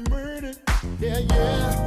murdered. Yeah, yeah.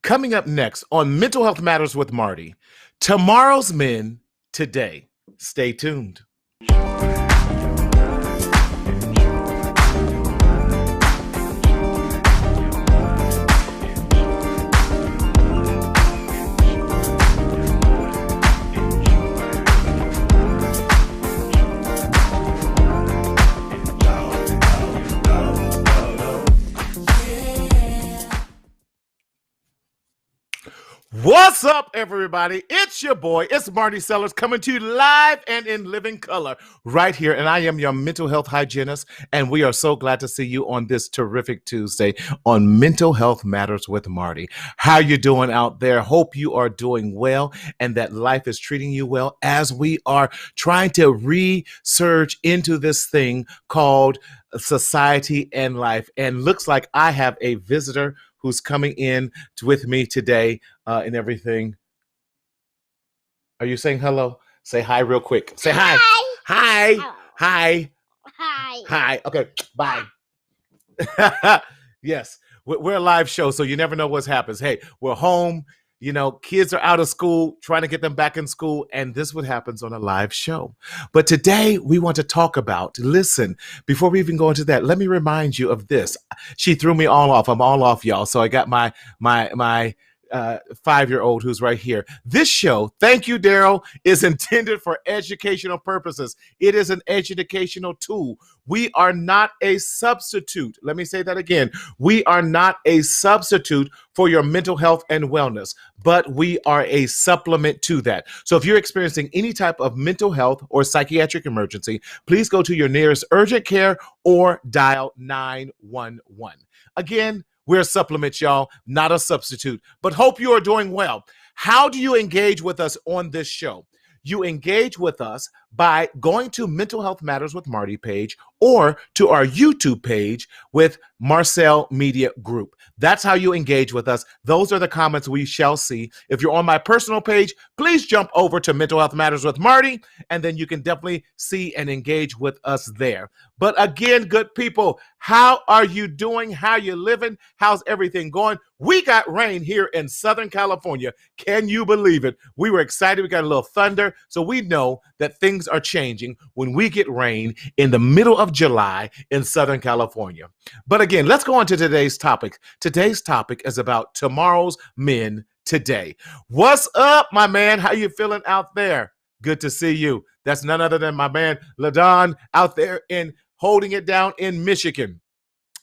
Coming up next on Mental Health Matters with Marty, tomorrow's men today. Stay tuned. What's up, everybody? It's your boy, it's Marty Sellers, coming to you live and in living color right here. And I am your mental health hygienist, and we are so glad to see you on this terrific Tuesday on Mental Health Matters with Marty. How you doing out there? Hope you are doing well and that life is treating you well as we are trying to research into this thing called society and life. And looks like I have a visitor who's coming in with me today and everything. Are you saying hello? Say hi real quick. Say hi. Hi. Hello. Hi. Hi. Hi. Okay, bye. Yes, we're a live show, so you never know what happens. Hey, we're home. You know, kids are out of school, trying to get them back in school, and this what happens on a live show. But today we want to talk about, listen, before we even go into that, let me remind you of this. She threw me all off. I'm all off, y'all. So I got my 5-year-old who's right here. This show, thank you, Daryl, is intended for educational purposes. It is an educational tool. We are not a substitute. Let me say that again. We are not a substitute for your mental health and wellness, but we are a supplement to that. So if you're experiencing any type of mental health or psychiatric emergency, please go to your nearest urgent care or dial 911. Again, we're a supplement, y'all, not a substitute, but hope you are doing well. How do you engage with us on this show? You engage with us by going to Mental Health Matters with Marty page or to our YouTube page with Marcel Media Group. That's how you engage with us. Those are the comments we shall see. If you're on my personal page, please jump over to Mental Health Matters with Marty, and then you can definitely see and engage with us there. But again, good people, how are you doing? How you living? How's everything going? We got rain here in Southern California. Can you believe it? We were excited. We got a little thunder. So we know that things are changing when we get rain in the middle of July in Southern California. But again, let's go on to today's topic. Today's topic is about tomorrow's men today. What's up, my man? How you feeling out there? Good to see you. That's none other than my man, LaDon, out there in holding it down in Michigan.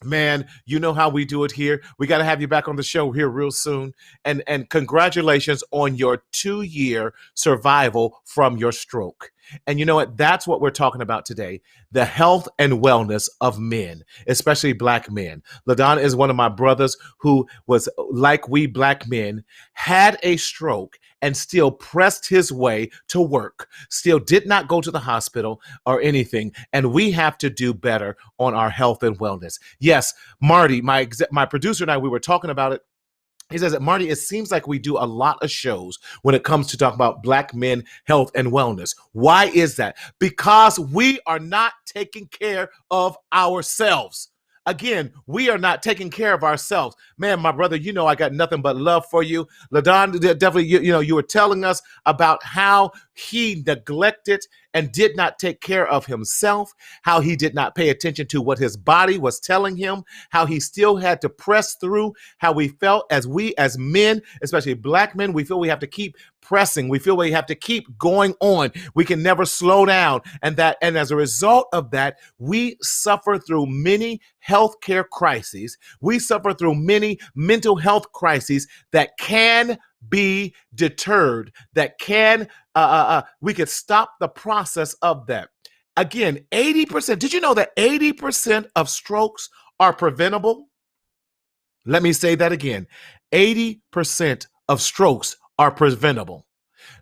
Man, you know how we do it here. We got to have you back on the show here real soon. And congratulations on your 2-year survival from your stroke. And you know what? That's what we're talking about today. The health and wellness of men, especially Black men. LaDon is one of my brothers who was, like we Black men, had a stroke and still pressed his way to work, still did not go to the hospital or anything. And we have to do better on our health and wellness. Yes, Marty, my producer and I, we were talking about it. He says that, Marty, it seems like we do a lot of shows when it comes to talk about Black men, health, and wellness. Why is that? Because we are not taking care of ourselves. Again, we are not taking care of ourselves. Man, my brother, you know I got nothing but love for you. LaDon, definitely, you were telling us about how he neglected and did not take care of himself, how he did not pay attention to what his body was telling him, how he still had to press through, how we felt as men, especially black men, we feel we have to keep pressing. We feel we have to keep going on. We can never slow down. And as a result of that, we suffer through many healthcare crises. We suffer through many mental health crises that can be deterred, that can, we could stop the process of that. Again, 80%, did you know that 80% of strokes are preventable? Let me say that again. 80% of strokes are preventable.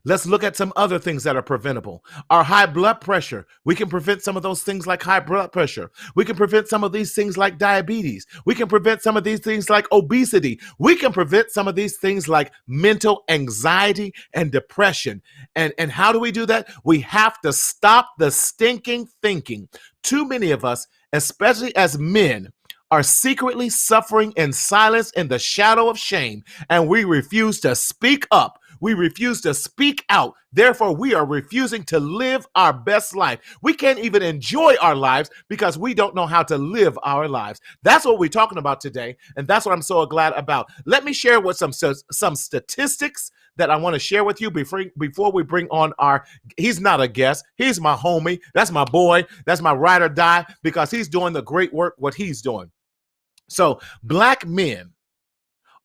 Let's look at some other things that are preventable. Our high blood pressure. We can prevent some of those things like high blood pressure. We can prevent some of these things like diabetes. We can prevent some of these things like obesity. We can prevent some of these things like mental anxiety and depression. And how do we do that? We have to stop the stinking thinking. Too many of us, especially as men, are secretly suffering in silence in the shadow of shame, and we refuse to speak up. We refuse to speak out. Therefore, we are refusing to live our best life. We can't even enjoy our lives because we don't know how to live our lives. That's what we're talking about today, and that's what I'm so glad about. Let me share with some statistics that I want to share with you before we bring on he's not a guest, he's my homie, that's my boy, that's my ride or die, because he's doing the great work, what he's doing. So black men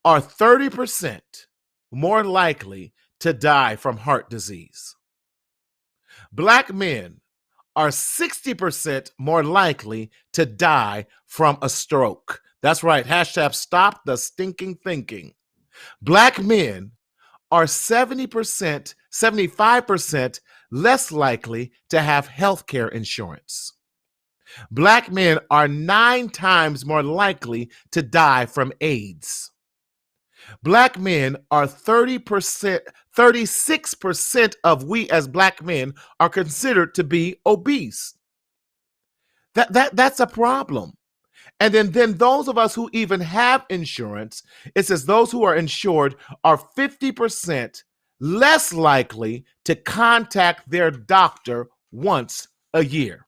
are 30% more likely to die from heart disease. Black men are 60% more likely to die from a stroke. That's right. Hashtag stop the stinking thinking. Black men are 70%, 75% less likely to have healthcare insurance. Black men are 9 times more likely to die from AIDS. Black men are 30%, 36% of we as black men are considered to be obese. That's a problem. And then those of us who even have insurance, it says those who are insured are 50% less likely to contact their doctor once a year.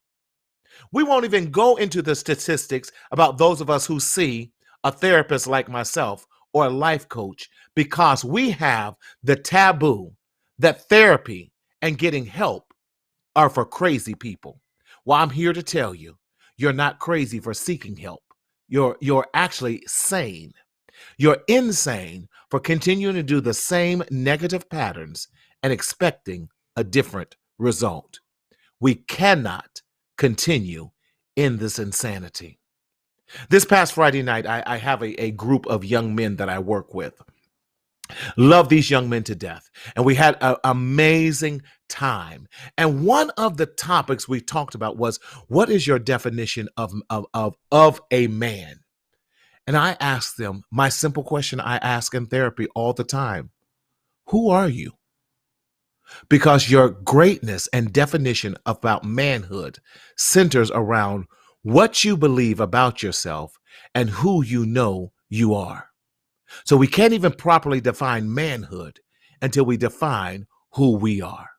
We won't even go into the statistics about those of us who see a therapist like myself or a life coach, because we have the taboo that therapy and getting help are for crazy people. Well, I'm here to tell you, you're not crazy for seeking help. You're actually sane. You're insane for continuing to do the same negative patterns and expecting a different result. We cannot continue in this insanity. This past Friday night, I have a group of young men that I work with. Love these young men to death. And we had an amazing time. And one of the topics we talked about was, what is your definition of a man? And I asked them my simple question I ask in therapy all the time. Who are you? Because your greatness and definition about manhood centers around what you believe about yourself and who you know you are. So we can't even properly define manhood until we define who we are.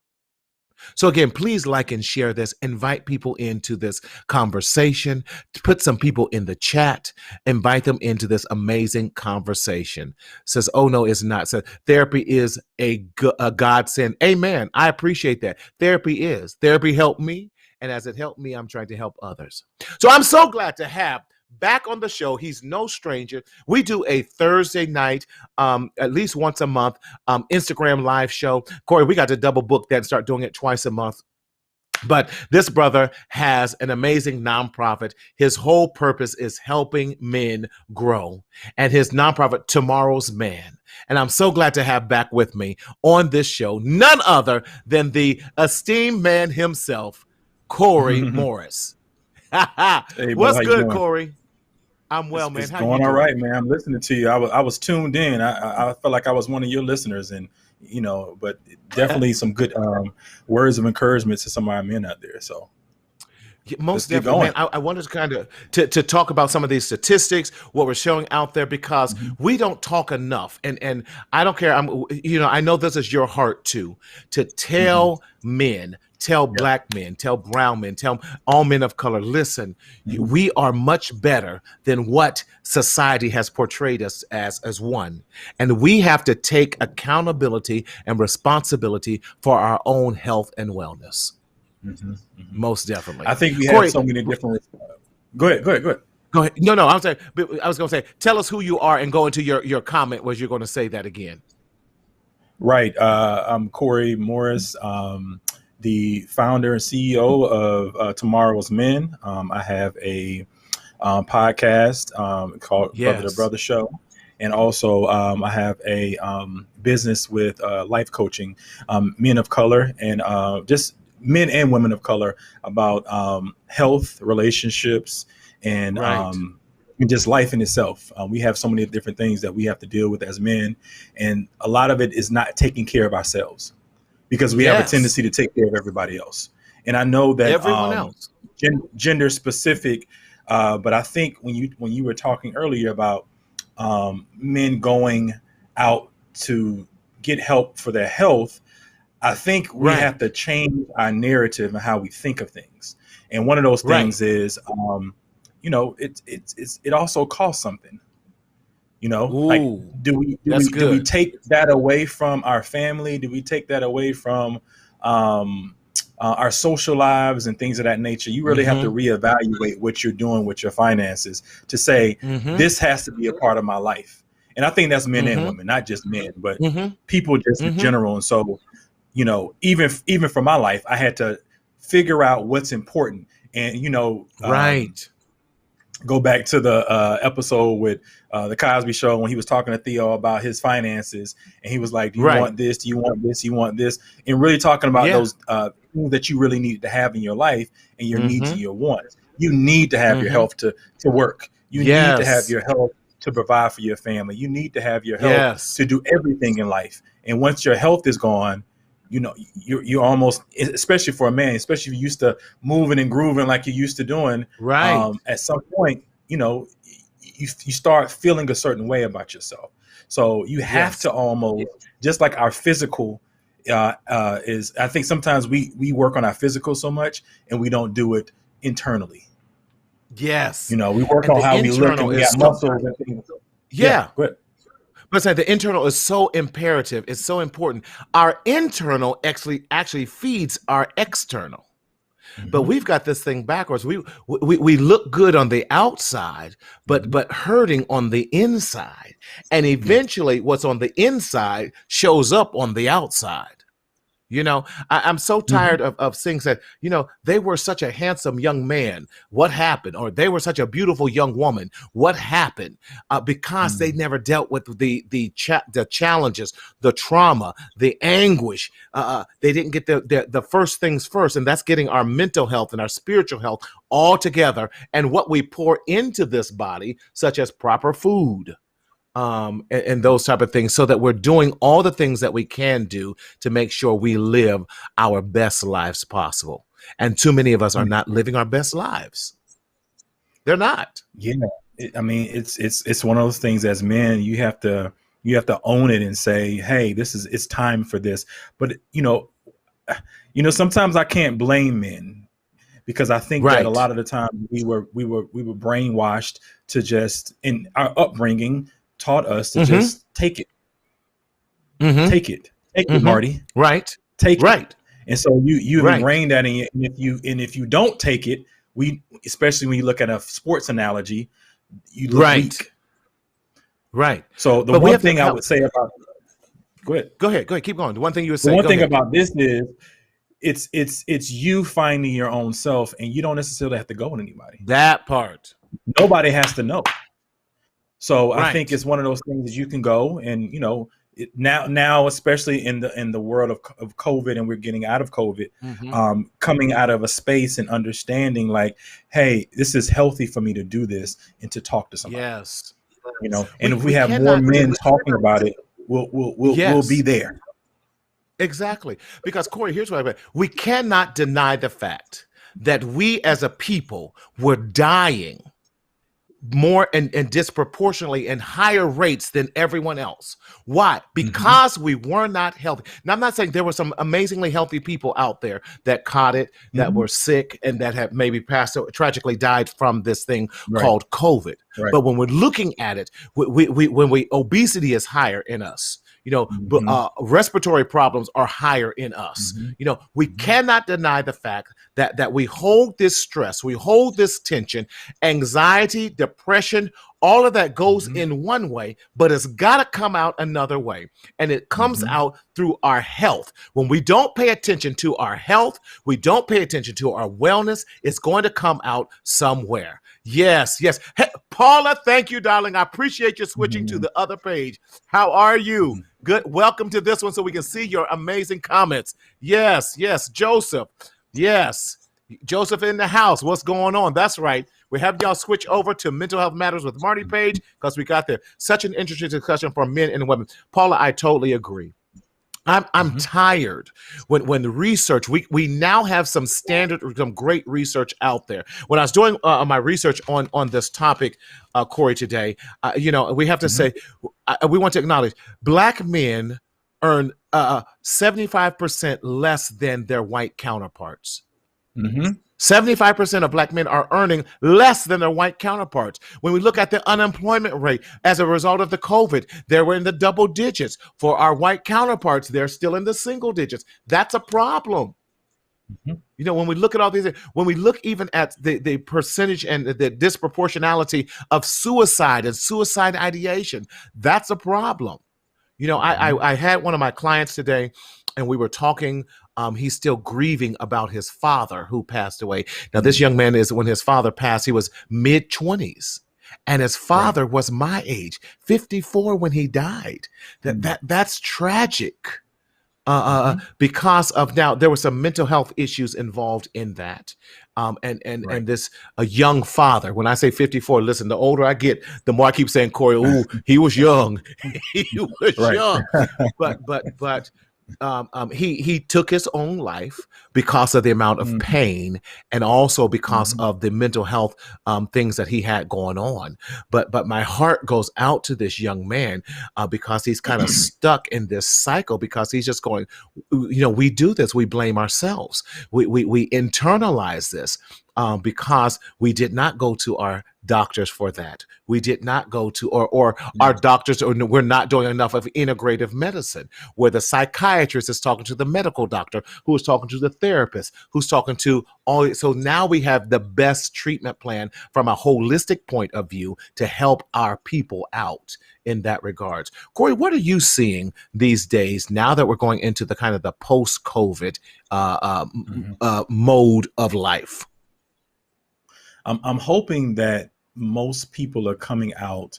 So again, please like and share this, invite people into this conversation, put some people in the chat, invite them into this amazing conversation. Says, oh no, it's not. So therapy is a godsend. Amen. I appreciate that. Therapy helped me. And as it helped me, I'm trying to help others. So I'm so glad to have back on the show. He's no stranger. We do a Thursday night, at least once a month, Instagram live show. Korey, we got to double book that and start doing it twice a month. But this brother has an amazing nonprofit. His whole purpose is helping men grow. And his nonprofit, Tomorrow's Man. And I'm so glad to have back with me on this show none other than the esteemed man himself, Korey Morris. Hey, What's good, Korey? I'm well, man. It's How going you doing? all right, man. I'm listening to you. I was tuned in. I felt like I was one of your listeners, and but definitely some good words of encouragement to some of our men out there. So, Most Let's get definitely, man. going. I wanted to kind of to talk about some of these statistics, what we're showing out there, because Mhm. we don't talk enough. And I don't care. I know this is your heart too, to Mhm. tell men, tell Yeah. black men, tell brown men, tell all men of color. Listen, Mhm. we are much better than what society has portrayed us as one, and we have to take accountability and responsibility for our own health and wellness. Mhm. Mhm. Most I definitely, think we have Korey. so many different. Go ahead. Go ahead. Go ahead. Go ahead. No, I was saying, I was going to say, tell us who you are and go into your comment. Was you're going to say that again? Right. I'm Korey Morris, the founder and CEO of Tomorrow's Men. I have a podcast called Brother to Yes. Brother Show. And also, I have a business with life coaching, men of color, and just men and women of color about health, relationships, and Right. just life in itself. We have so many different things that we have to deal with as men, and a lot of it is not taking care of ourselves because we have a Yes. tendency to take care of everybody else. And I know that Everyone else. gender specific, but I think when you were talking earlier about men going out to get help for their health, I think we Right. have to change our narrative and how we think of things. And one of those Right. things is, it also costs something. Like Ooh, do that's we good. take that away from our family? Do we take that away from um, our social lives and things of that nature? You really have to Mm-hmm. reevaluate what you're doing with your finances to say Mm-hmm. this has to be a part of my life. And I think that's men and Mm-hmm. women, not just men, but Mm-hmm. people just in Mm-hmm. general. And so, even for my life, I had to figure out what's important. And Right. go back to the episode with the Cosby Show when he was talking to Theo about his finances, and he was like, "Do you Right. want this? Do you want this? You want this?" And really talking about Yeah. those things that you really need to have in your life and your needs Mm-hmm. and your wants. You need to have your Mm-hmm. health to work. You need to have Yes. your health to provide for your family. You need to have your health Yes. to do everything in life. And once your health is gone, you're almost, especially for a man, especially if you're used to moving and grooving like you used to doing, Right. at some point, you start feeling a certain way about yourself. So you have Yes. to almost, just like our physical is, I think sometimes we work on our physical so much and we don't do it internally. Yes. We work And on the how we look and internal we is got so, muscles and things. Yeah, yeah. good. But say the internal is so imperative. It's so important. Our internal actually feeds our external. But Hmm. we've got this thing backwards. We look good on the outside, but Hmm. hurting on the inside. And Yeah. eventually what's on the inside shows up on the outside. I'm so Hmm. tired of seeing that, they were such a handsome young man. What happened? Or they were such a beautiful young woman. What happened? Because they Hmm. never dealt with the challenges, the trauma, the anguish. They didn't get the first things first, and that's getting our mental health and our spiritual health all together. And what we pour into this body, such as proper food, and those type of things, so that we're doing all the things that we can do to make sure we live our best lives possible. And too many of us are not living our best lives. They're not. Yeah, I mean, it's one of those things. As men, you have to own it and say, "Hey, it's time for this." But sometimes I can't blame men because I think that a Right. lot of the time we were brainwashed to just, in our upbringing, taught us to Mm-hmm. just Mm-hmm. take it, Mm-hmm. Marty, Right. take it. Right. And so you've Right. ingrained that in you. And if you don't take it, especially when you look at a sports analogy, you look Right. weak. Right. So the But we one have to thing I have. would say about go ahead. Go ahead. Go ahead. Keep going. The one thing you would The say. one Go thing ahead. about this is it's you finding your own self, and you don't necessarily have to go with anybody. That part. Nobody has to know. So I think Right. it's one of those things that you can go and now especially in the world of COVID, and we're getting out of COVID, Mm-hmm. coming out of a space and understanding like, hey, this is healthy for me to do this and to talk to somebody. Yes. And We if we we have more cannot men talking about it, we'll be yes. there. Exactly. Because Korey, here's what we cannot deny the fact that we as a people were dying more and disproportionately in higher rates than everyone else. Why? Because we were not healthy. Now, I'm not saying there were some amazingly healthy people out there that caught it, that were sick, and that have maybe passed, tragically died from this thing called COVID. Right. But when we're looking at it, when obesity is higher in us, respiratory problems are higher in us. We cannot deny the fact that we hold this stress, we hold this tension, anxiety, depression, all of that goes in one way, but it's got to come out another way. And it comes out through our health. When we don't pay attention to our health, we don't pay attention to our wellness, it's going to come out somewhere. Yes. Hey, Paula, thank you, darling. I appreciate you switching to the other page. How are you? Good. Welcome to this one so we can see your amazing comments. Yes. Joseph. Yes. Joseph in the house. What's going on? That's right. We have y'all switch over to Mental Health Matters with Marty page because we got there. Such an interesting discussion for men and women. Paula, I totally agree. I'm tired when the research, we now have some great research out there. When I was doing my research on this topic, Korey, today, we have to say, we want to acknowledge Black men earn 75% less than their white counterparts. 75% of Black men are earning less than their white counterparts. When we look at the unemployment rate as a result of the COVID, they were in the double digits. For our white counterparts, they're still in the single digits. That's a problem. When we look at all these, when we look even at the percentage and the disproportionality of suicide and suicide ideation, that's a problem. I had one of my clients today, and we were talking. He's still grieving about his father who passed away. Now, this young man when his father passed, he was mid-20s. And his father was my age, 54 when he died. That's tragic. Because of now, there were some mental health issues involved in that. And this a young father. When I say 54, listen, the older I get, the more I keep saying, Korey, ooh, he was young. He was young. But he took his own life because of the amount of pain and also because of the mental health things that he had going on. But my heart goes out to this young man because he's kind of stuck in this cycle because he's just going, we do this, we blame ourselves. We internalize this because we did not go to our doctors for that. We did not go to, or our doctors, or we're not doing enough of integrative medicine, where the psychiatrist is talking to the medical doctor, who is talking to the therapist, who's talking to all. So now we have the best treatment plan from a holistic point of view to help our people out in that regards. Korey, what are you seeing these days now that we're going into the kind of the post-COVID mode of life? I'm hoping that most people are coming out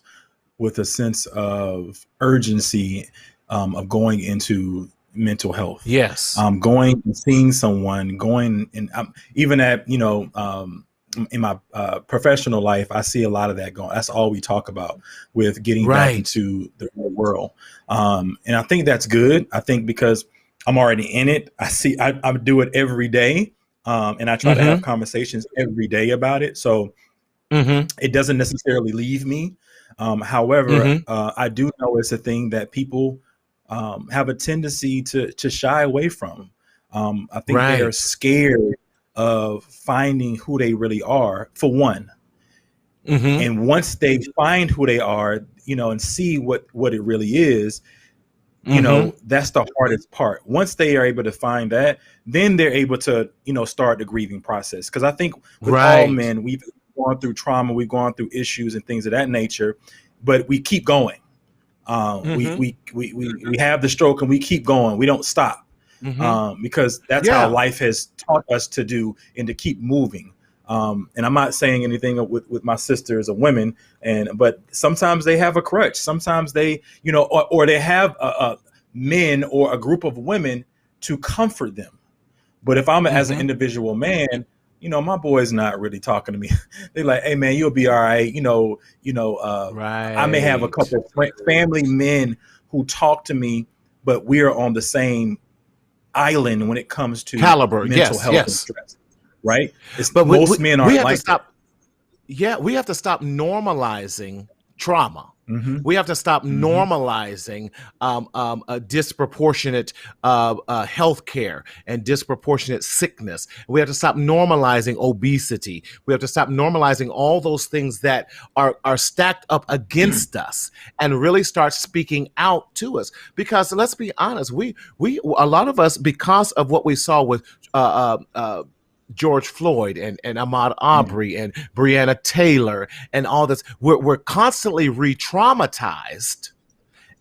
with a sense of urgency of going into mental health. Yes. Going and seeing someone, going and even at, in my professional life, I see a lot of that going. That's all we talk about with getting back into the real world. And I think that's good. I think because I'm already in it, I do it every day. And I try to have conversations every day about it. So it doesn't necessarily leave me. However, I do know it's a thing that people have a tendency to shy away from. I think they're scared of finding who they really are, for one. And once they find who they are, and see what it really is, that's the hardest part. Once they are able to find that, then they're able to, start the grieving process. Because I think with all men, we've gone through trauma, we've gone through issues and things of that nature, but we keep going. We have the stroke and we keep going. We don't stop because that's how life has taught us to do and to keep moving. And I'm not saying anything with my sisters or women, but sometimes they have a crutch. Sometimes they, or they have men or a group of women to comfort them. But if I'm as an individual man, my boy's not really talking to me. They're like, "Hey man, you'll be all right." I may have a couple of family men who talk to me, but we are on the same island when it comes to mental health and stress. right? It's But most men we aren't have to like that. stop. Yeah, we have to stop normalizing trauma. Mm-hmm. We have to stop Mm-hmm. normalizing a disproportionate health care and disproportionate sickness. We have to stop normalizing obesity. We have to stop normalizing all those things that are stacked up against us and really start speaking out to us. Because let's be honest, we a lot of us, because of what we saw with George Floyd and Ahmaud Mm-hmm. Arbery and Breonna Taylor and all this, we're constantly re-traumatized.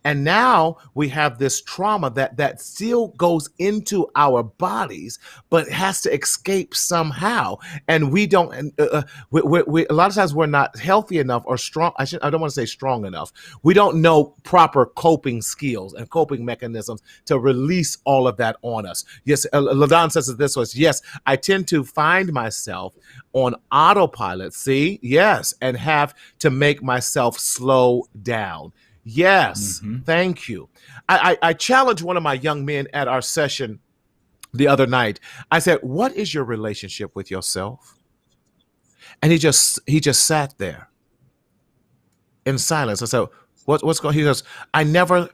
And now we have this trauma that still goes into our bodies, but has to escape somehow. And we don't. We a lot of times we're not healthy enough or strong. I don't want to say strong enough. We don't know proper coping skills and coping mechanisms to release all of that on us. Yes, Ladon says it this was. Yes, I tend to find myself on autopilot. See, yes, and have to make myself slow down. Yes, Mm-hmm. thank you. I challenged one of my young men at our session the other night. I said, "What is your relationship with yourself?" And he just sat there in silence. I said, "What's going?" He goes, "I never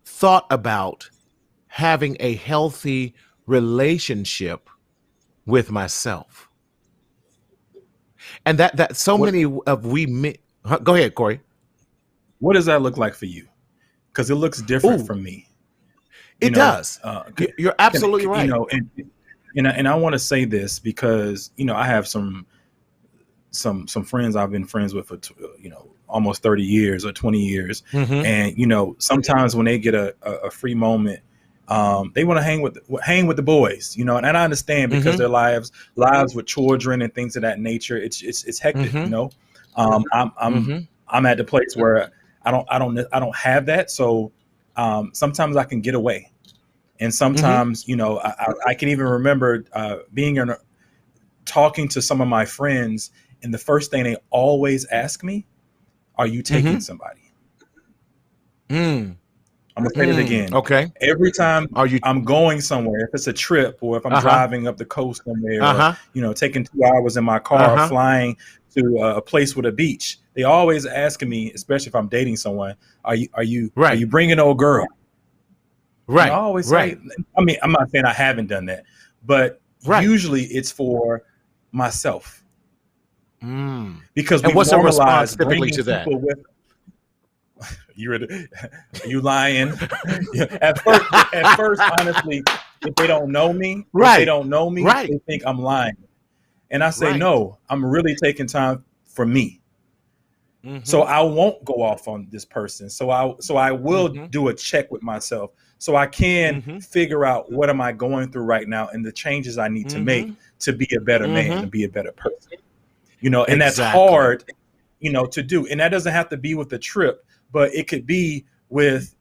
thought about having a healthy relationship with myself." And that so What many of go ahead, Korey. What does that look like for you? Because it looks different Ooh, from me. You it know, does. You're absolutely you right. know, and I want to say this because I have some friends I've been friends with for almost 30 years or 20 years, Mm-hmm. and sometimes when they get a free moment, they want to hang with the boys, and I understand because Mm-hmm. their lives with children and things of that nature, it's hectic. Mm-hmm. I'm Mm-hmm. I'm at the place where I don't have that, so sometimes I can get away, and Mm-hmm. sometimes I can even remember being in talking to some of my friends, and the first thing they always ask me, "Are you taking Mm-hmm. somebody?" Mm. I'm gonna say that Mm. again. Okay. Every time Are you? I'm going somewhere, if it's a trip or if I'm Uh-huh. driving up the coast somewhere, or Uh-huh. taking 2 hours in my car, Uh-huh. flying to a place with a beach, they always asking me, especially if I'm dating someone, "Are you Right. bringing old girl?" And I Right. always Right. say, I mean, I'm not saying I haven't done that, but Right. usually it's for myself, Mm. because And we've what's the response normalized typically bringing to that? people with. You ready? Are you lying? Yeah. At first, honestly, if they don't know me, Right. Right. they think I'm lying, and I say Right. no. I'm really taking time for me, so Mm-hmm. I won't go off on this person. So I will Mm-hmm. do a check with myself, so I can Mm-hmm. figure out what am I going through right now and the changes I need to Mm-hmm. make to be a better man, Mm-hmm. to be a better person. And that's Exactly. hard, to do. And that doesn't have to be with the trip, but it could be with,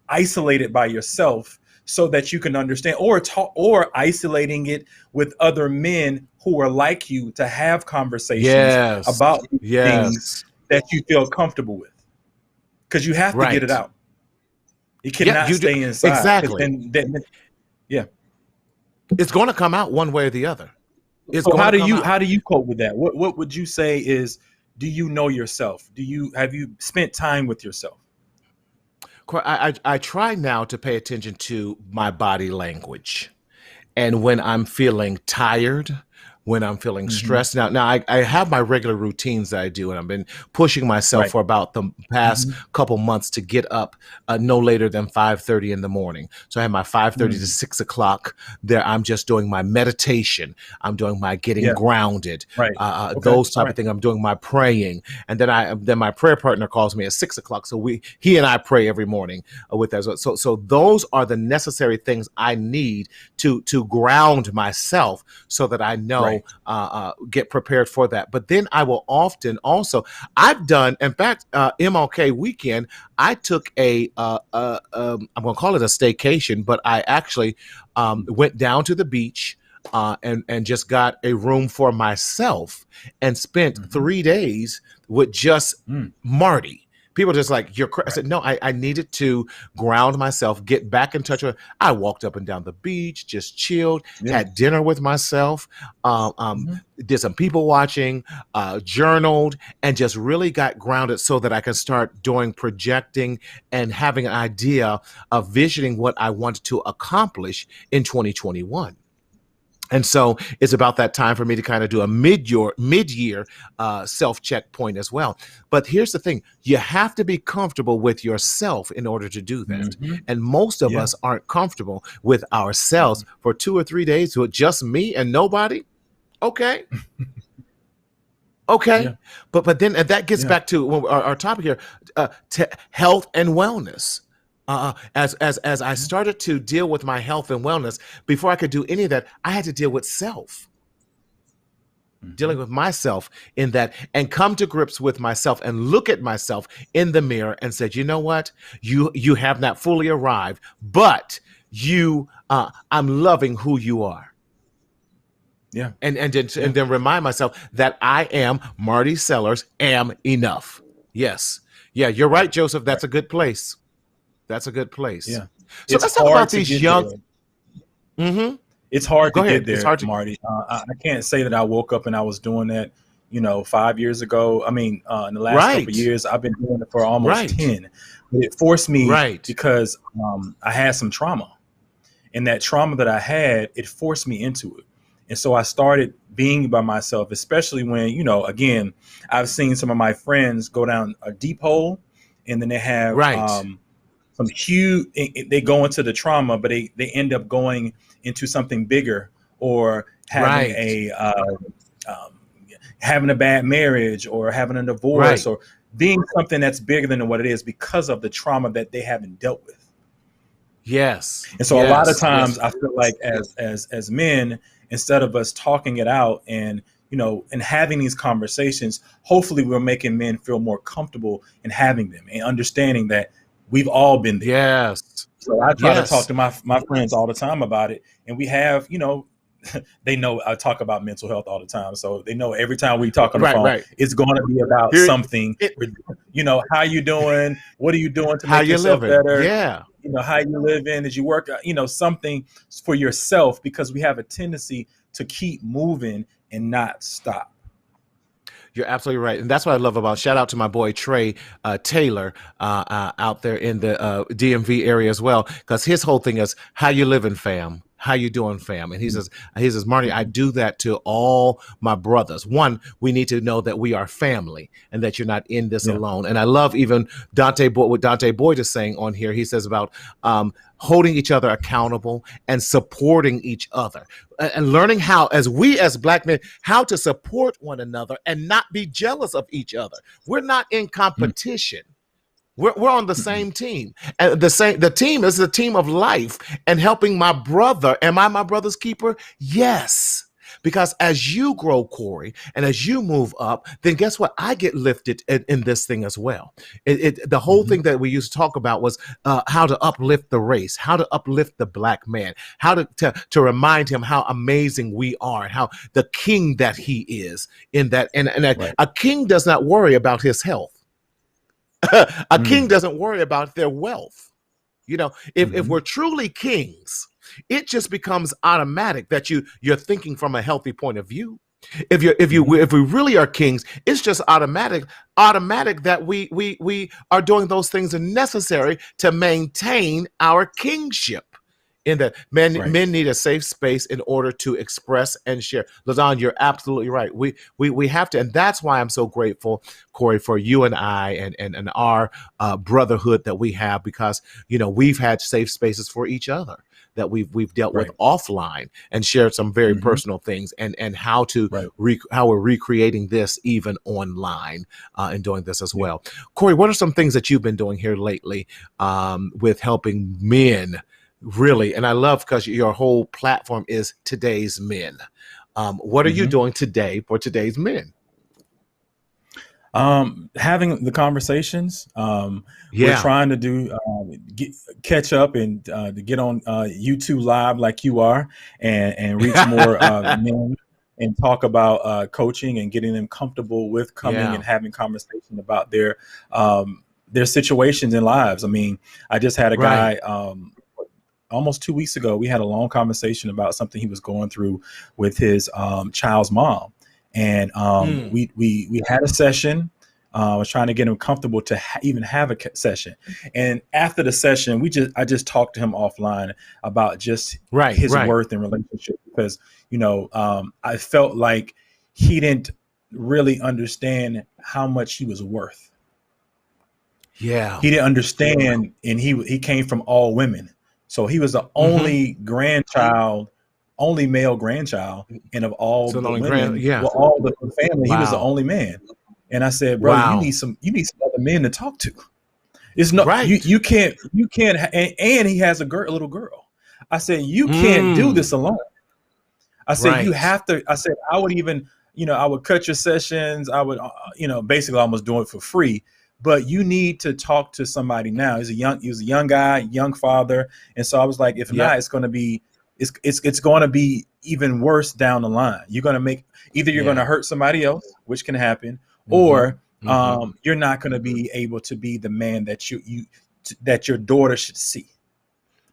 isolated by yourself so that you can understand, or talk, or isolating it with other men who are like you to have conversations Yes. about these things Yes. that you feel comfortable with. Because you have to get it Right. out. It Yeah, cannot you do. stay inside. Because Exactly. then, yeah. It's going to come out one way or the other. It's So going how to do come you out. how do you cope with that? What would you say is, do you know yourself? Have you spent time with yourself? I try now to pay attention to my body language. And when I'm feeling tired, when I'm feeling Hmm. stressed, now I have my regular routines that I do, and I've been pushing myself Right. for about the past Hmm. couple months to get up no later than 5:30 in the morning. So I have my 5:30 to Mm. 6 o'clock. There, I'm just doing my meditation. I'm doing my getting Yeah. grounded, Right. Okay. those All type of right. things. I'm doing my praying, and then my prayer partner calls me at 6 o'clock. So he and I pray every morning with that. So those are the necessary things I need to ground myself so that I know, Right. get prepared for that. But then I will often also, I've done, in fact, MLK weekend, I took I'm going to call it a staycation, but I actually went down to the beach and just got a room for myself and spent Hmm. 3 days with just Mm. Marty. People just like, you're I said, no, I needed to ground myself, get back in touch with. I walked up and down the beach, just chilled, had dinner with myself, did some people watching, journaled, and just really got grounded so that I could start doing projecting and having an idea of visioning what I wanted to accomplish in 2021. And so it's about that time for me to kind of do a mid-year self-check point as well. But here's the thing. You have to be comfortable with yourself in order to do that. And most of us aren't comfortable with ourselves for 2 or 3 days with just me and nobody. Okay. Okay. Yeah. But then that gets back to our topic here, to health and wellness. As I started to deal with my health and wellness, before I could do any of that, I had to deal with self, dealing with myself in that, and come to grips with myself and look at myself in the mirror and said, you know what, you have not fully arrived, but I'm loving who you are. Yeah. And then remind myself that I am Marty Sellers, am enough. Yes. Yeah, you're right, Joseph. That's a good place. That's a good place. Yeah. So let's talk about these young. It's hard to ahead. get there, It's hard Marty. I can't say that I woke up and I was doing that, 5 years ago. I mean, in the last couple of years, I've been doing it for almost 10. But it forced me because I had some trauma. And that trauma that I had, it forced me into it. And so I started being by myself, especially when, again, I've seen some of my friends go down a deep hole, and then they have some huge, they go into the trauma, but they end up going into something bigger, or having having a bad marriage, or having a divorce, or being something that's bigger than what it is because of the trauma that they haven't dealt with. Yes. And so a lot of times I feel like as men, instead of us talking it out and and having these conversations, hopefully we're making men feel more comfortable in having them and understanding that we've all been there. Yes. So I try to talk to my friends all the time about it. And we have, they know I talk about mental health all the time. So they know every time we talk on the phone, it's going to be about something. How you doing? What are you doing to make yourself better? Yeah. How you live in, as you work, something for yourself, because we have a tendency to keep moving and not stop. You're absolutely right. And that's what I love about, shout out to my boy, Trey Taylor, out there in the DMV area as well. Because his whole thing is, how you living, fam? How you doing, fam? And he says, Marty, I do that to all my brothers. One, we need to know that we are family and that you're not in this alone. And I love even what Dante Boyd is saying on here. He says about holding each other accountable and supporting each other, and learning how, as Black men, how to support one another and not be jealous of each other. We're not in competition. We're on the same team, and the team is the team of life, and helping my brother. Am I my brother's keeper? Yes. Because as you grow, Korey, and as you move up, then guess what? I get lifted in this thing as well. The whole thing that we used to talk about was how to uplift the race, how to uplift the Black man, how to remind him how amazing we are, and how the king that he is in that. And a king does not worry about his health. A king doesn't worry about their wealth. If we're truly kings, it just becomes automatic that you're thinking from a healthy point of view. If we really are kings, it's just automatic that we are doing those things necessary to maintain our kingship. In that men need a safe space in order to express and share. LaDon, you're absolutely right. We have to, and that's why I'm so grateful, Korey, for you and I and our brotherhood that we have, because we've had safe spaces for each other that we've dealt with offline and shared some very personal things, and how we're recreating this even online and doing this as well. Korey, what are some things that you've been doing here lately with helping men? Really, and I love, because your whole platform is today's men. What are you doing today for today's men? Having the conversations. We're trying to do catch up and to get on YouTube Live like you are, and reach more men and talk about coaching and getting them comfortable with coming and having conversation about their there's situations in lives. I mean, I just had a Right. guy almost 2 weeks ago. We had a long conversation about something he was going through with his child's mom, and Mm. we had a session. I was trying to get him comfortable to even have a session, and after the session, I just talked to him offline about just Right. his Right. worth and relationship, because I felt like he didn't really understand how much he was worth. Yeah. He didn't understand, and he came from all women, so he was the Mm-hmm. only male grandchild, and of all So the the only grand. women, Yeah. well, all the family, he was the Wow. only man. And I said, brother, Wow. you need some other men to talk to. It's no, Right. you can't, and he has a little girl. I said, you can't do this Mm. alone. I said, you Right. have to. I said, I would even, I would cut your sessions. I would, basically almost doing it for free. But you need to talk to somebody now. He was a young guy, young father, and so I was like, if not, Yep. it's going to be, it's going to be even worse down the line. You're going to either you're going Yeah. to hurt somebody else, which can happen, Mm-hmm. or Mm-hmm. you're not going to be able to be the man that that your daughter should see,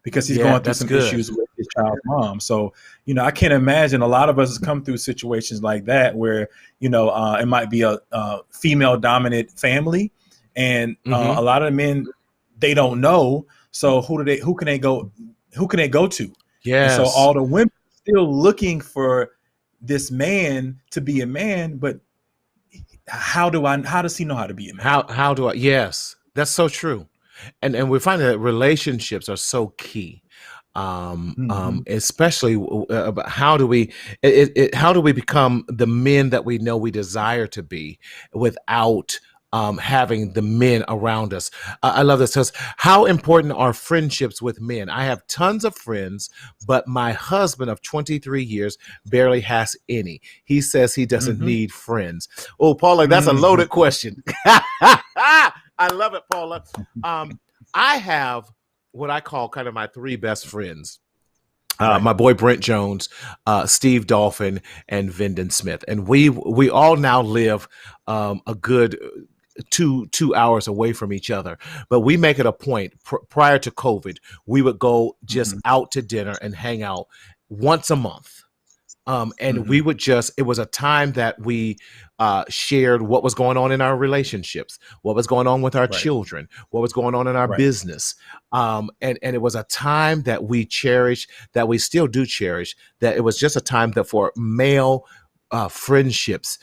because he's Yeah, going through that's some good. issues with his child's mom. So, I can't imagine, a lot of us come through situations like that where, it might be a female dominant family, and Mm-hmm. a lot of men, they don't know. So who can they go to? And so Yes. all the women still looking for this man to be a man, but how does he know how to be a man? How do I? Yes, that's so true. And we find that relationships are so key. Mm-hmm. Especially about how do we how do we become the men that we know we desire to be without having the men around us. I love this. Says, how important are friendships with men? I have tons of friends, but my husband of 23 years barely has any. He says he doesn't Mm-hmm. need friends. Oh, Paula, that's a Mm-hmm. loaded question. I love it, Paula. I have what I call kind of my three best friends. Right. My boy Brent Jones, Steve Dolphin, and Vyndon Smith, and we all now live a good 2 hours away from each other. But we make it a point. Prior to COVID, we would go just Mm-hmm. out to dinner and hang out once a month. And Mm-hmm. we would it was a time that we shared what was going on in our relationships, what was going on with our Right. children, what was going on in our Right. business. And it was a time that we cherished, that we still do cherish, that it was just a time that for male friendships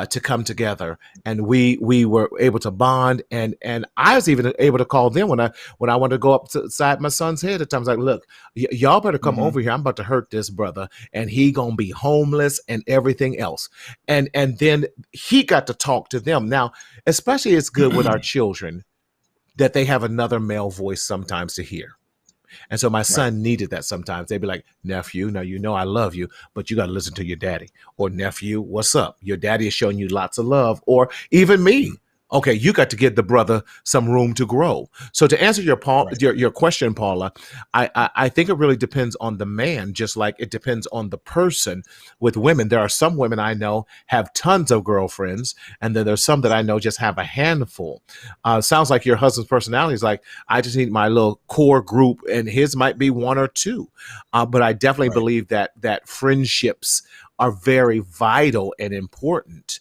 to come together, and we were able to bond, and I was even able to call them when I wanted to go up inside my son's head at times, like, look, y'all better come Mm-hmm. over here. I'm about to hurt this brother, and he gonna be homeless and everything else. And then he got to talk to them. Now, especially it's good with our children that they have another male voice sometimes to hear. And so my Right. son needed that sometimes. They'd be like, nephew, now you know I love you, but you got to listen to your daddy. Or nephew, what's up? Your daddy is showing you lots of love. Or even me. Okay, you got to give the brother some room to grow. So to answer Right. your question, Paula, I think it really depends on the man, just like it depends on the person. With women, there are some women I know have tons of girlfriends, and then there's some that I know just have a handful. Sounds like your husband's personality is like, I just need my little core group, and his might be one or two. But I definitely Right. believe that friendships are very vital and important.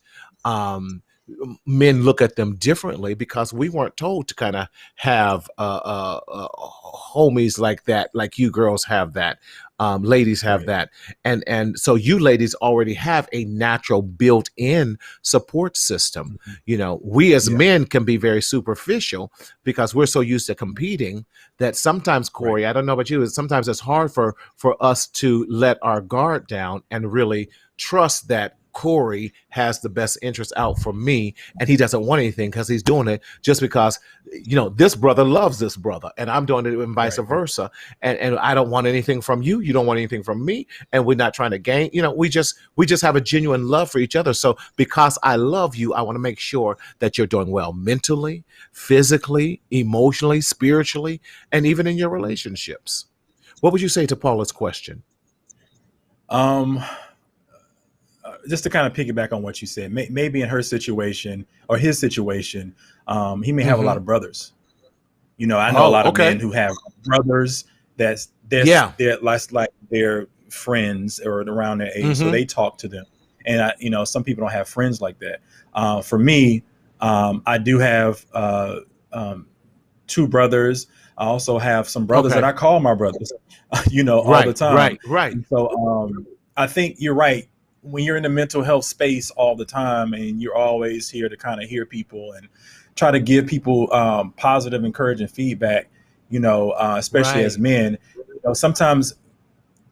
Men look at them differently because we weren't told to kind of have homies like that, like you girls have that, ladies have Right. that, and so you ladies already have a natural built-in support system. Mhm. We as Yeah. men can be very superficial because we're so used to competing that sometimes, Right. Korey, I don't know about you, sometimes it's hard for us to let our guard down and really trust that Korey has the best interest out for me, and he doesn't want anything because he's doing it just because this brother loves this brother, and I'm doing it, and vice Right. versa. And I don't want anything from you, you don't want anything from me, and we're not trying to gain. We just have a genuine love for each other. So because I love you, I want to make sure that you're doing well mentally, physically, emotionally, spiritually, and even in your relationships. What would you say to Paula's question? Um, just to kind of piggyback on what you said, maybe in her situation or his situation, he may have a lot of brothers. I know a lot of men who have brothers that's they're like their friends or around their age, so they talk to them. And some people don't have friends like that. For me, I do have 2 brothers. I also have some brothers that I call my brothers, all the time. Right. And so I think you're right. When you're in the mental health space all the time and you're always here to kind of hear people and try to give people positive, encouraging feedback, especially as men, sometimes,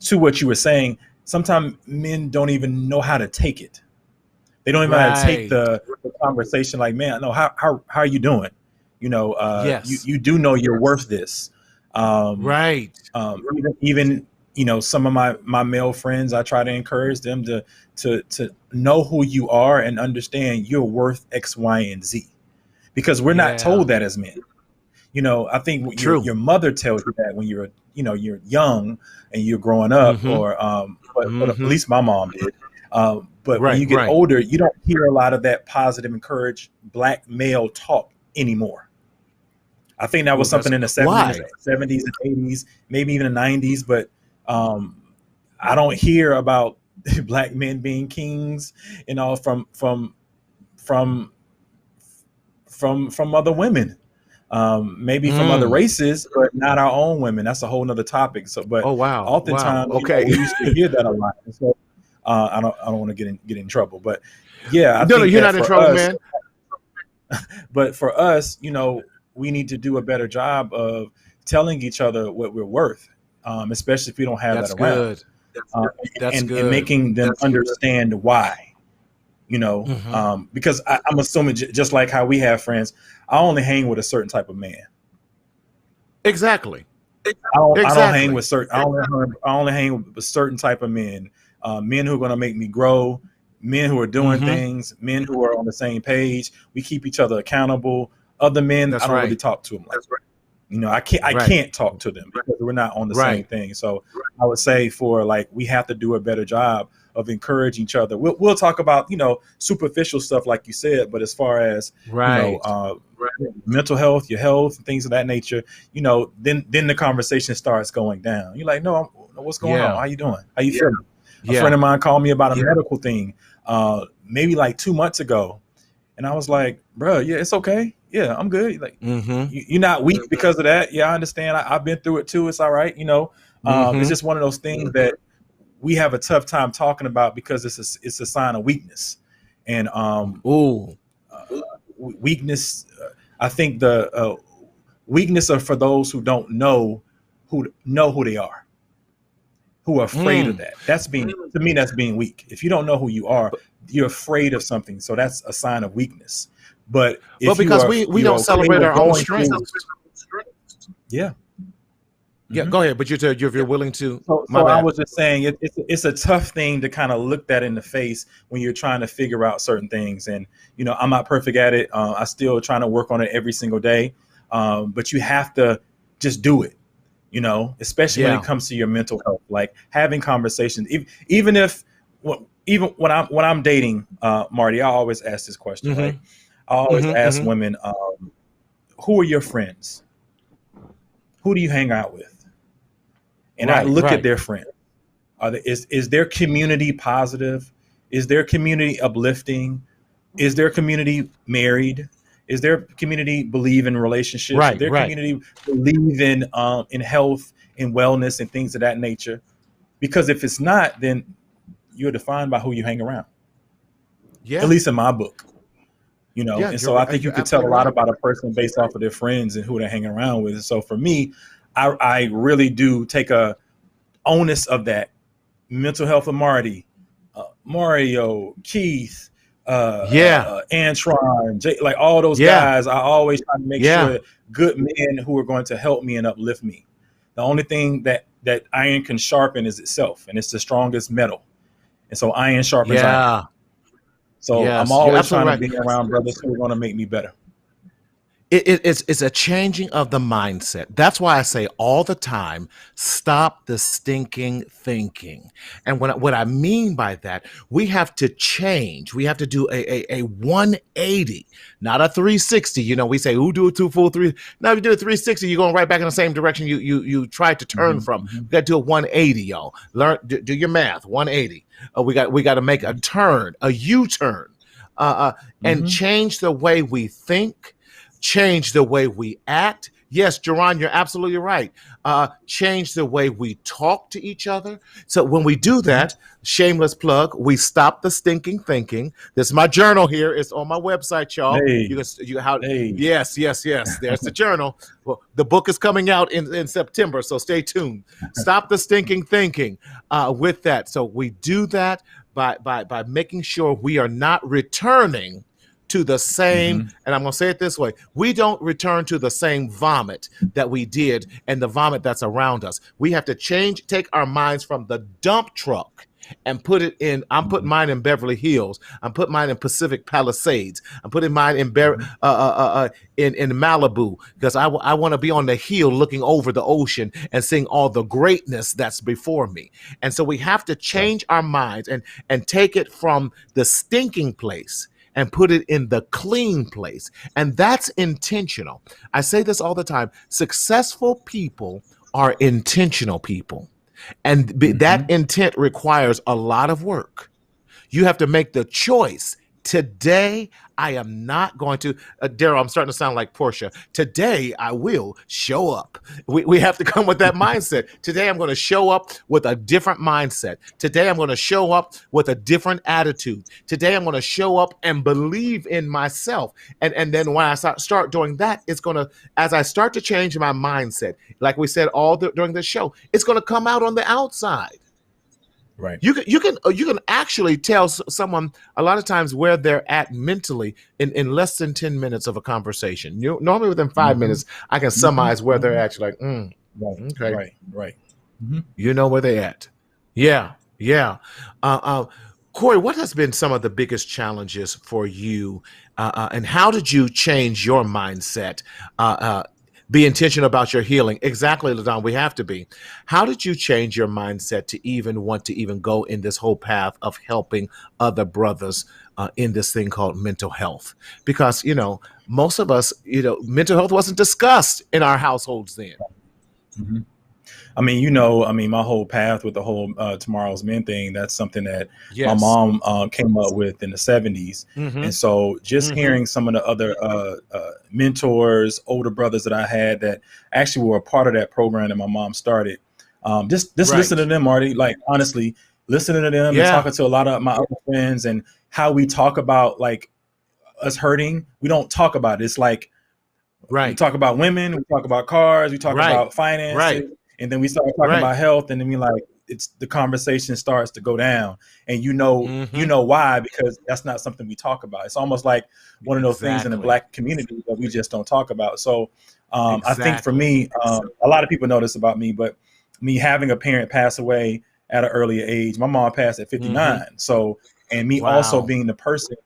to what you were saying, sometimes men don't even know how to take it. They don't even know how to take the conversation. Like, man, no, how are you doing? You do know you're worth this. Right. Even some of my male friends, I try to encourage them to know who you are and understand you're worth X, Y, and Z, because we're not told that as men. I think your mother tells you that when you're young and you're growing up, or but at least my mom did. But when you get older, you don't hear a lot of that positive, encouraged black male talk anymore. I think that was something in the 70s and 80s, maybe even the 90s. But I don't hear about black men being kings, from other women. Maybe from other races, but not our own women. That's a whole nother topic. So, but oftentimes, we used to hear that a lot. And so, I don't want to get in trouble, but yeah, I think you're not in trouble, man. But for us, we need to do a better job of telling each other what we're worth, especially if we don't have that around. That's good. And making them understand why. Because I'm assuming just like how we have friends, I only hang with a certain type of man. Exactly. I don't hang with certain. I only hang with a certain type of men. Men who are going to make me grow. Men who are doing things. Men who are on the same page. We keep each other accountable. Other men, I don't really talk to them. I can't talk to them because we're not on the same thing. So I would say we have to do a better job of encouraging each other. We'll talk about, superficial stuff like you said, but as far as, mental health, your health, things of that nature, then the conversation starts going down. You're like, no, what's going on? How you doing? How you feeling? A friend of mine called me about a medical thing, maybe like 2 months ago. And I was like, bro, yeah, it's okay. Yeah, I'm good. Like, you're not weak because of that. Yeah, I understand. I've been through it too. It's all right. It's just one of those things that we have a tough time talking about because it's a sign of weakness. And weakness. I think the weakness are for those who don't know who they are, who are afraid of that. That's being weak. If you don't know who you are, you're afraid of something. So that's a sign of weakness. But because we don't celebrate our own strengths. Yeah. Yeah, go ahead. But you're willing to. So I was just saying it's a tough thing to kind of look that in the face when you're trying to figure out certain things. And, I'm not perfect at it. I still trying to work on it every single day. But you have to just do it, especially when it comes to your mental health, like having conversations, even when I'm dating, Marty, I always ask this question, right? I always ask women, who are your friends? Who do you hang out with? And I look at their friends. Is their community positive? Is their community uplifting? Is their community married? Is their community believe in relationships? Is their community believe in health and wellness and things of that nature? Because if it's not, then you're defined by who you hang around. Yeah. At least in my book. And so I think you can tell a lot about a person based off of their friends and who they're hanging around with. So for me, I really do take a onus of that. Mental health of Marty, Mario, Keith, Antron, Jay, like all those guys. I always try to make sure good men who are going to help me and uplift me. The only thing that iron can sharpen is itself, and it's the strongest metal. And so iron sharpens iron. So I'm always trying to be around brothers who are going to make me better. It's a changing of the mindset. That's why I say all the time, stop the stinking thinking. And what I mean by that, we have to change. We have to do a 180, not a 360. You know, we say, who do a two full three? Now, if you do a 360, you're going right back in the same direction you tried to turn from. We got to do a 180, y'all. Learn, do your math, 180. We got to make a turn, a U-turn, and change the way we think, change the way we act. Yes, Jerron, you're absolutely right. Change the way we talk to each other. So when we do that, shameless plug, we stop the stinking thinking. This is my journal here. It's on my website, y'all. Hey. Yes. There's the journal. Well, the book is coming out in September, so stay tuned. Stop the stinking thinking with that. So we do that by making sure we are not returning to the same, and I'm going to say it this way, we don't return to the same vomit that we did and the vomit that's around us. We have to take our minds from the dump truck and put it in, I'm putting mine in Beverly Hills. I'm putting mine in Pacific Palisades. I'm putting mine in Malibu, because I want to be on the hill looking over the ocean and seeing all the greatness that's before me. And so we have to change our minds and take it from the stinking place and put it in the clean place. And that's intentional. I say this all the time. Successful people are intentional people. And that intent requires a lot of work. You have to make the choice. Today, I am not going to, Daryl, I'm starting to sound like Portia. Today, I will show up. We have to come with that mindset. Today, I'm going to show up with a different mindset. Today, I'm going to show up with a different attitude. Today, I'm going to show up and believe in myself. And then when I start doing that, it's going to, as I start to change my mindset, like we said during the show, it's going to come out on the outside. Right. You can actually tell someone a lot of times where they're at mentally in less than 10 minutes of a conversation. Normally within 5 minutes, I can summarize where they're actually like, okay. Right. You know where they're at. Yeah. Korey, what has been some of the biggest challenges for you, and how did you change your mindset? Be intentional about your healing. Exactly, LaDon, we have to be. How did you change your mindset to even want to even go in this whole path of helping other brothers in this thing called mental health? Because, most of us, mental health wasn't discussed in our households then. My whole path with the whole Tomorrow's Men thing, that's something that my mom came up with in the 70s. And so just hearing some of the other mentors, older brothers that I had that actually were a part of that program that my mom started, just listen to them, Marty, like honestly, listening to them and talking to a lot of my other friends and how we talk about like us hurting. We don't talk about it. It's like, we talk about women, we talk about cars, we talk about finances. And then we start talking about health, and then the conversation starts to go down, and you know why, because that's not something we talk about. It's almost like one of those things in the Black community that we just don't talk about. So I think for me, a lot of people know this about me, but me having a parent pass away at an earlier age, my mom passed at 59. So, and me also being the person,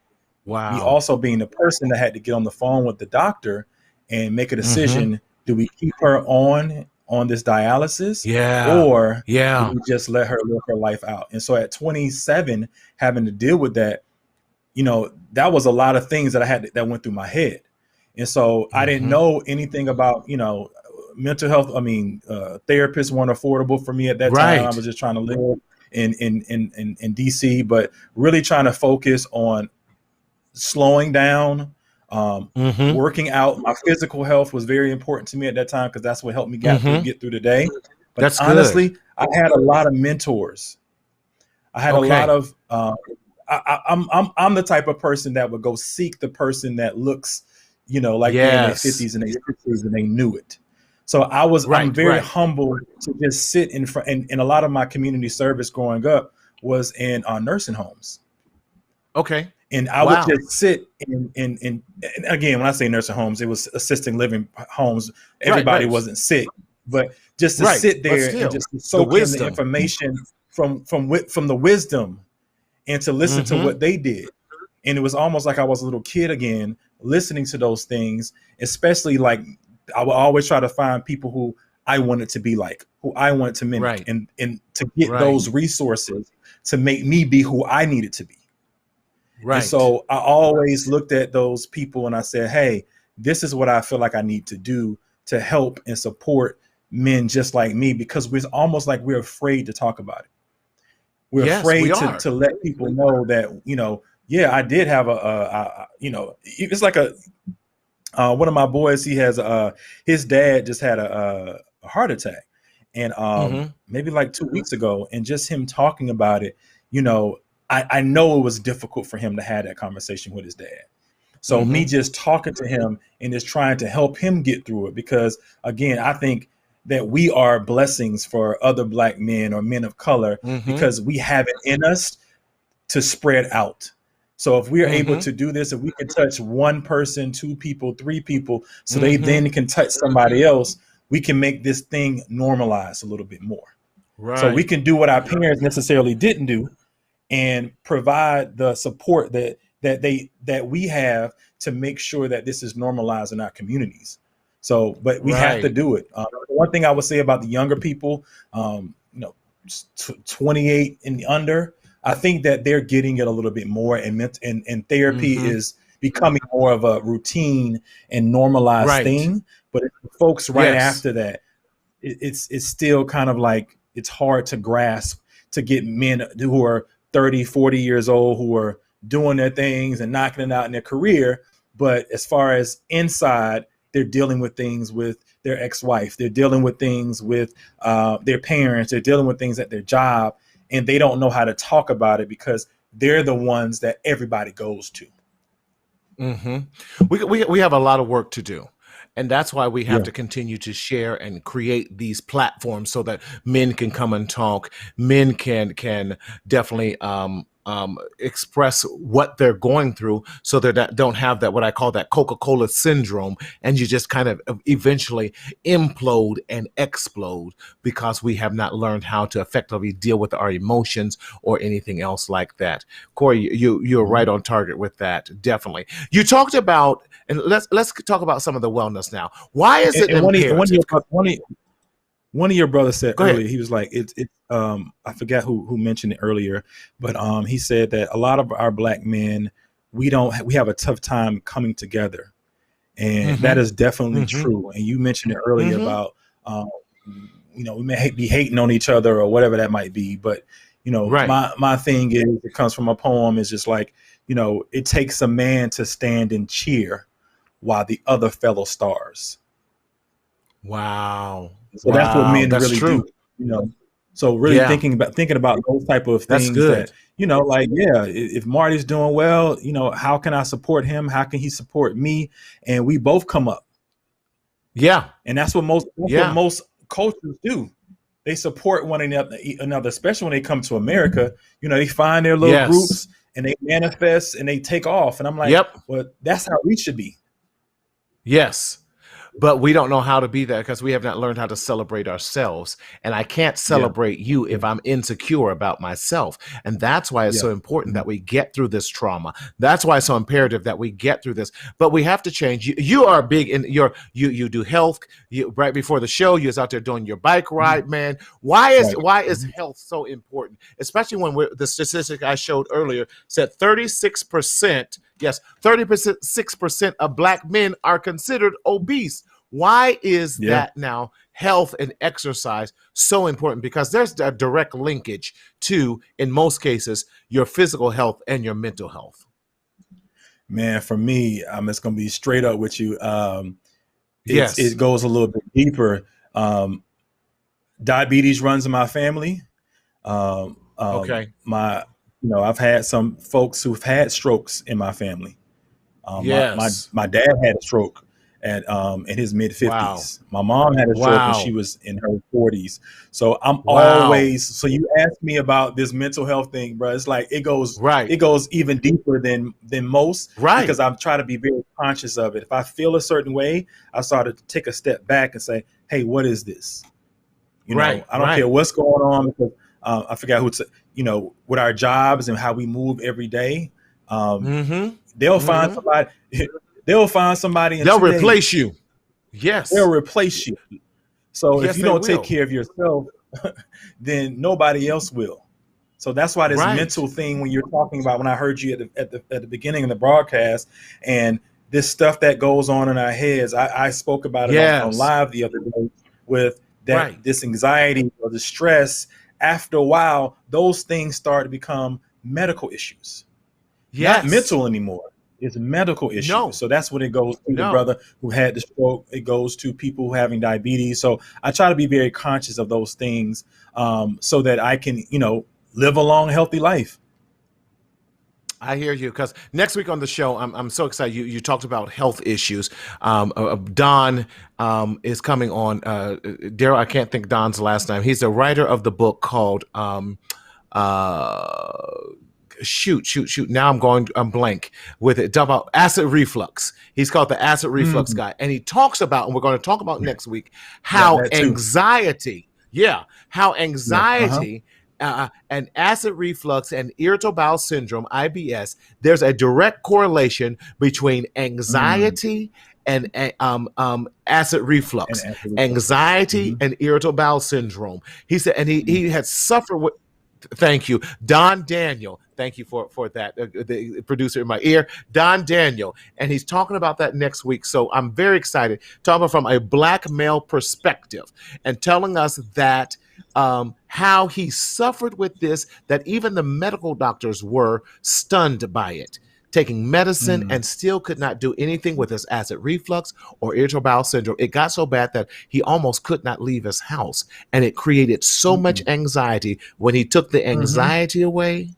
that had to get on the phone with the doctor and make a decision. Do we keep her on this dialysis, or do we just let her live her life out? And so at 27, having to deal with that, that was a lot of things that that went through my head. And so I didn't know anything about, mental health. Therapists weren't affordable for me at that time. I was just trying to live in DC, but really trying to focus on slowing down, working out. My physical health was very important to me at that time, because that's what helped me get through the day. But that's honestly, good. I had a lot of mentors. I had a lot of I'm the type of person that would go seek the person that looks, like they're in their 50s and their 60s and they knew it. So I'm very humble to just sit in front, and a lot of my community service growing up was in nursing homes. Okay. And I would just sit and again, when I say nursing homes, it was assisted living homes. Everybody wasn't sick, but just to sit there and just soak in the information from the wisdom and to listen to what they did. And it was almost like I was a little kid again, listening to those things, especially like I would always try to find people who I wanted to be like, who I wanted to mimic, Right. and to get Right. those resources to make me be who I needed to be. And Right. so I always looked at those people and I said, hey, this is what I feel like I need to do to help and support men just like me, because we're almost like we're afraid to talk about it. We're Yes, we afraid are. to let people know that, yeah, I did have it's like one of my boys, he has his dad just had a heart attack, and maybe like 2 weeks ago, and just him talking about it, I know it was difficult for him to have that conversation with his dad. So me just talking to him and just trying to help him get through it, because again, I think that we are blessings for other Black men or men of color, because we have it in us to spread out. So if we are able to do this, if we can touch one person, 2 people, 3 people, so they then can touch somebody else, we can make this thing normalized a little bit more. Right. So we can do what our parents necessarily didn't do, and provide the support that we have to make sure that this is normalized in our communities. So, but we have to do it. One thing I would say about the younger people, 28 and under, I think that they're getting it a little bit more, and therapy is becoming more of a routine and normalized thing. But folks right after that, it's still kind of like, it's hard to grasp, to get men who are 30, 40 years old, who are doing their things and knocking it out in their career. But as far as inside, they're dealing with things with their ex-wife. They're dealing with things with their parents. They're dealing with things at their job, and they don't know how to talk about it because they're the ones that everybody goes to. We have a lot of work to do. And that's why we have to continue to share and create these platforms so that men can come and talk. Men can definitely express what they're going through, so they don't have that, what I call that Coca-Cola syndrome, and you just kind of eventually implode and explode because we have not learned how to effectively deal with our emotions or anything else like that. Korey, you're right on target with that. Definitely. You talked about, and let's talk about some of the wellness now. Why is it imperative? One of your brothers said Go earlier, ahead. he was like, I forgot who mentioned it earlier, but he said that a lot of our Black men, we have a tough time coming together. And that is definitely true. And you mentioned it earlier about, we may be hating on each other or whatever that might be. But, my thing is, it comes from a poem, is just like, it takes a man to stand and cheer while the other fellow stars. Wow. So that's what men That's really true. do, So really thinking about those type of things, that, if Marty's doing well, how can I support him? How can he support me? And we both come up. Yeah. And that's what most cultures do. They support one another, especially when they come to America. They find their little groups and they manifest and they take off. And I'm like, well, that's how we should be. Yes. But we don't know how to be that because we have not learned how to celebrate ourselves. And I can't celebrate you if I'm insecure about myself. And that's why it's so important that we get through this trauma. That's why it's so imperative that we get through this. But we have to change. You are big in you do health. Right before the show, you was out there doing your bike ride, man. Why is health so important? Especially when the statistic I showed earlier said 36%. Yes, 36% of Black men are considered obese. Why is that now? Health and exercise so important, because there's a direct linkage to, in most cases, your physical health and your mental health. Man, for me, I'm just going to be straight up with you. It goes a little bit deeper. Diabetes runs in my family. Okay. I've had some folks who've had strokes in my family. My dad had a stroke in his mid 50s. Wow. My mom had a stroke when she was in her 40s. So I'm always, so you asked me about this mental health thing, bro. It's like, it goes even deeper than most, because I'm trying to be very conscious of it. If I feel a certain way, I started to take a step back and say, hey, what is this? I don't care what's going on, because I forgot with our jobs and how we move every day. They'll find somebody. They'll find somebody in They'll 2 days. replace you. Yes. They'll replace you. So Yes, if you they don't will. take care of yourself, then nobody else will. So that's why this Right. mental thing, when you're talking about, when I heard you at the beginning of the broadcast, and this stuff that goes on in our heads, I spoke about it on live the other day with that, Right. this anxiety or the stress. After a while, those things start to become medical issues. Yes. Not mental anymore. It's medical issues. No. So that's what it goes to the brother who had the stroke. It goes to people who having diabetes. So I try to be very conscious of those things, so that I can, live a long, healthy life. I hear you, because next week on the show, I'm so excited. You talked about health issues. Don is coming on. Daryl, I can't think Don's last name. He's the writer of the book called shoot. Now I'm blank with it. Talk about acid reflux. He's called the acid reflux guy. And he talks about, and we're going to talk about next week, how anxiety, and acid reflux and irritable bowel syndrome, IBS, there's a direct correlation between anxiety and acid reflux, anxiety and irritable bowel syndrome. He said, and he had suffered with. Thank you, Don Daniel. Thank you for that, the producer in my ear, Don Daniel. And he's talking about that next week. So I'm very excited, talking from a Black male perspective and telling us that how he suffered with this, that even the medical doctors were stunned by it, taking medicine and still could not do anything with his acid reflux or irritable bowel syndrome. It got so bad that he almost could not leave his house. And it created so much anxiety. When he took the anxiety away,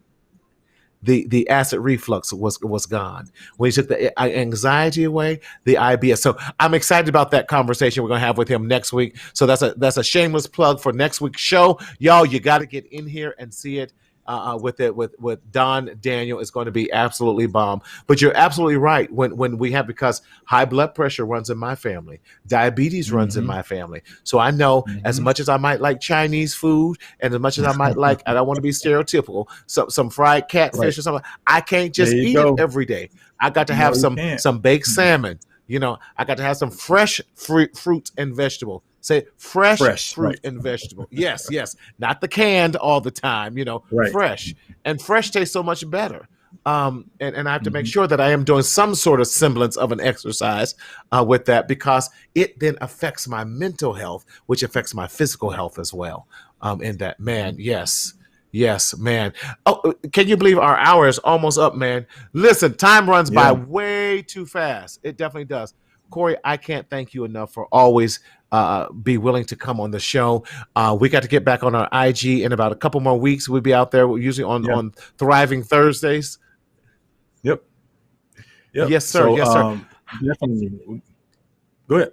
the acid reflux was gone. When he took the anxiety away, the IBS. So I'm excited about that conversation we're going to have with him next week. So that's a shameless plug for next week's show. Y'all, you got to get in here and see it. With Don Daniel is going to be absolutely bomb. But you're absolutely right. When we have, because high blood pressure runs in my family, diabetes runs in my family. So I know as much as I might like Chinese food, and as much as I might like, I don't want to be stereotypical, some fried catfish or something, I can't just eat it every day. I got to have some baked salmon. I got to have some fresh fruit and vegetable. Say fresh fruit and vegetable. Yes. Not the canned all the time, fresh. And fresh tastes so much better. And I have to make sure that I am doing some sort of semblance of an exercise with that, because it then affects my mental health, which affects my physical health as well. In that, man, yes, man. Oh, can you believe our hour is almost up, man? Listen, time runs by way too fast. It definitely does. Korey, I can't thank you enough for always be willing to come on the show. We got to get back on our IG in about a couple more weeks. We'll be out there. We're usually on Thriving Thursdays. Yep. Yes, sir. Definitely. Go ahead.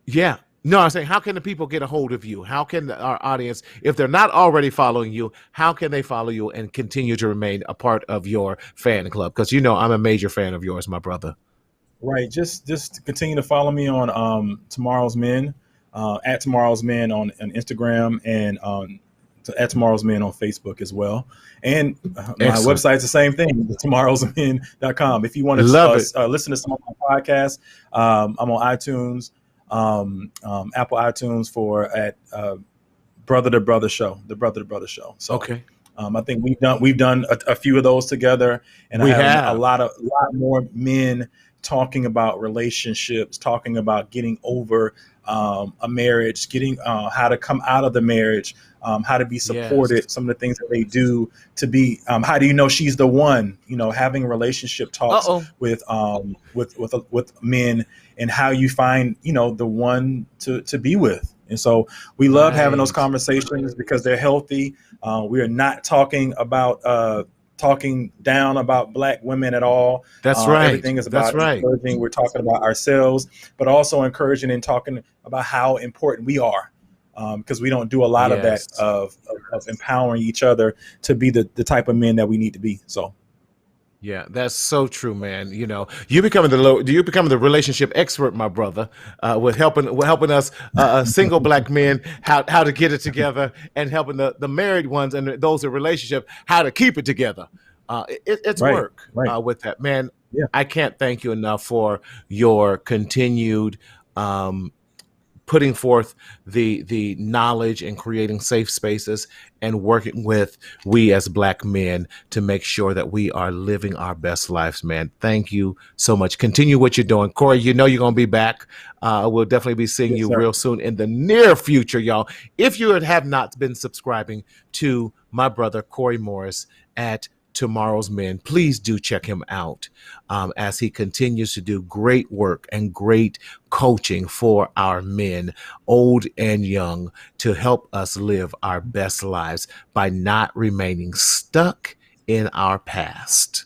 Yeah. No, I'm saying, how can the people get a hold of you? How can our audience, if they're not already following you, how can they follow you and continue to remain a part of your fan club? Because I'm a major fan of yours, my brother. Right. Just continue to follow me on Tomorrow's Men, at Tomorrow's Men on Instagram, and at Tomorrow's Men on Facebook as well. And my website's the same thing, tomorrowsmen.com. If you want to listen to some of my podcasts, I'm on iTunes, Apple iTunes at Brother to Brother Show, the Brother to Brother Show. So, okay. I think we've done a few of those together, and I have a lot more men talking about relationships, talking about getting over a marriage, getting how to come out of the marriage, how to be supported, some of the things that they do to be, how do you know she's the one, having relationship talks with men, and how you find, the one to be with. And so we love having those conversations because they're healthy. We are not talking down about Black women at all. That's right. Everything is about encouraging. We're talking about ourselves, but also encouraging and talking about how important we are, because we don't do a lot of that, of empowering each other to be the type of men that we need to be. So. Yeah, that's so true, man. You becoming the relationship expert, my brother, with helping us single Black men how to get it together, and helping the married ones and those in relationship how to keep it together. It's Right. work Right. with that, man. Yeah. I can't thank you enough for your continued um, putting forth the knowledge and creating safe spaces and working with we as Black men to make sure that we are living our best lives, man. Thank you so much. Continue what you're doing, Korey. You know you're gonna be back. We'll definitely be seeing Yes, you sir. real soon in the near future, y'all. If you have not been subscribing to my brother Korey Morris at Tomorrow's Men, please do check him out as he continues to do great work and great coaching for our men, old and young, to help us live our best lives by not remaining stuck in our past.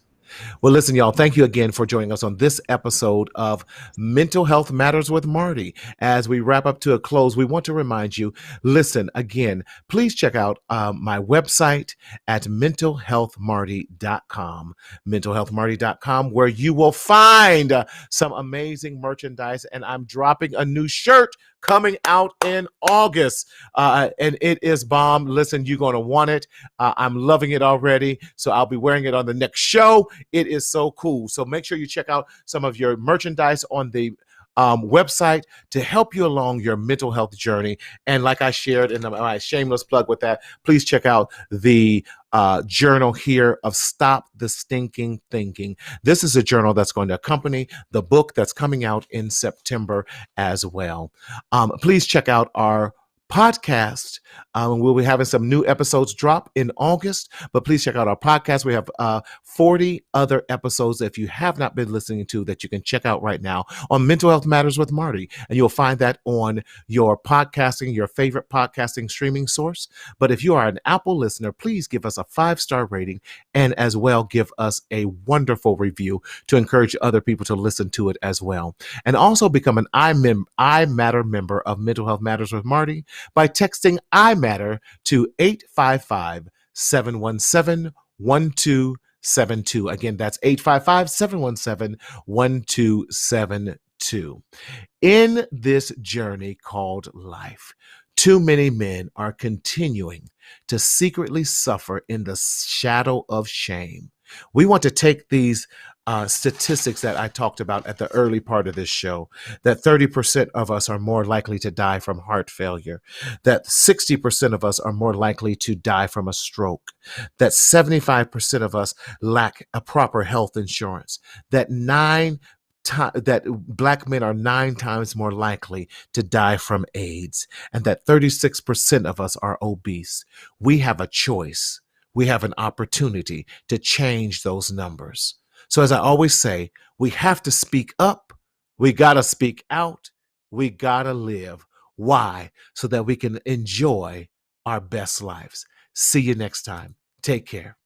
Well, listen, y'all, thank you again for joining us on this episode of Mental Health Matters with Marty. As we wrap up to a close, we want to remind you, listen, again, please check out my website at mentalhealthmarty.com, mentalhealthmarty.com, where you will find some amazing merchandise. And I'm dropping a new shirt coming out in August. And it is bomb. Listen, you're going to want it. I'm loving it already. So I'll be wearing it on the next show. It is so cool. So make sure you check out some of your merchandise on the website to help you along your mental health journey. And like I shared in my shameless plug with that, please check out the journal here of Stop the Stinking Thinking. This is a journal that's going to accompany the book that's coming out in September as well. Please check out our podcast. We'll be having some new episodes drop in August, but please check out our podcast. We have 40 other episodes if you have not been listening to that you can check out right now on Mental Health Matters with Marty. And you'll find that on your favorite podcasting streaming source. But if you are an Apple listener, please give us a 5-star rating and as well give us a wonderful review to encourage other people to listen to it as well. And also become an I Matter member of Mental Health Matters with Marty by texting I Matter to 855-717-1272. Again, that's 855-717-1272. In this journey called life, too many men are continuing to secretly suffer in the shadow of shame. We want to take these statistics that I talked about at the early part of this show, that 30% of us are more likely to die from heart failure, that 60% of us are more likely to die from a stroke, that 75% of us lack a proper health insurance, that Black men are 9 times more likely to die from AIDS, and that 36% of us are obese. We have a choice. We have an opportunity to change those numbers. So as I always say, we have to speak up. We got to speak out. We got to live. Why? So that we can enjoy our best lives. See you next time. Take care.